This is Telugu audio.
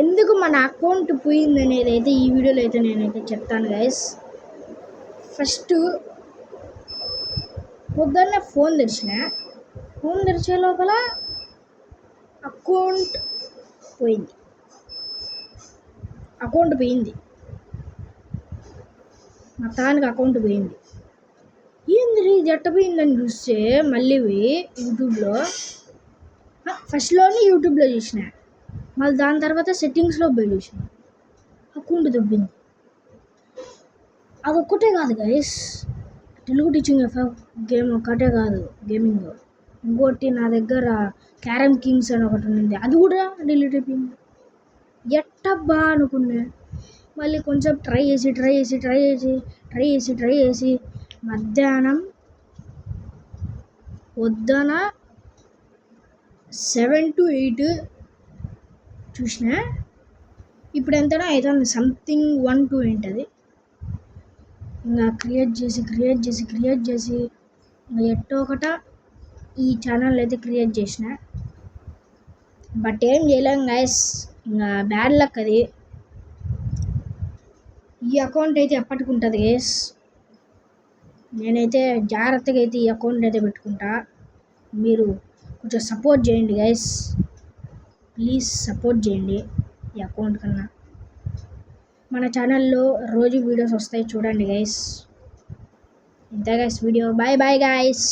ఎందుకు మన అకౌంట్ పోయింది అనేది అయితే ఈ వీడియోలో అయితే నేనైతే చెప్తాను గైస్. ఫస్ట్ పొద్దున్నే ఫోన్ తెరిచే లోపల అకౌంట్ పోయింది. మొత్తానికి అకౌంట్ పోయింది. ఏంది ఇది ఎట్ట పోయిందని చూస్తే మళ్ళీ యూట్యూబ్లో ఫస్ట్లోనే యూట్యూబ్లో చూసిన, మళ్ళీ దాని తర్వాత సెట్టింగ్స్లో పోయి చూసిన అకౌంట్ దొబ్బింది. అదొక్కటే కాదు guys, Telugu teaching FF game ఒక్కటే కాదు గేమింగ్, ఇంకోటి నా దగ్గర క్యారమ్ కింగ్స్ అని ఒకటి ఉంది, అది కూడా డిలీట్ అయిపోయింది. ఎట్టబ్బా అనుకున్నా. మళ్ళీ కొంచెం ట్రై చేసి మధ్యాహ్నం పొద్దున 7 to 8 చూసిన. ఇప్పుడు ఎంతనా అవుతుంది, సంథింగ్ 1 to 8 అది. ఇంకా క్రియేట్ చేసి ఎట్టో ఒకట ఈ ఛానల్ అయితే క్రియేట్ చేసిన. బట్ ఏం చేయలేం గైస్, ఇంకా బ్యాడ్ లక్ అది. ఈ అకౌంట్ అయితే ఎప్పటికి ఉంటుంది గైస్. నేనైతే జాగ్రత్తగా అయితే ఈ అకౌంట్ అయితే పెట్టుకుంటా. మీరు కొంచెం సపోర్ట్ చేయండి గైస్, ప్లీజ్ సపోర్ట్ చేయండి ఈ అకౌంట్ కన్నా. మన ఛానల్లో రోజు వీడియోస్ వస్తాయి చూడండి గైస్. ఇంతే గైస్ వీడియో. Bye guys.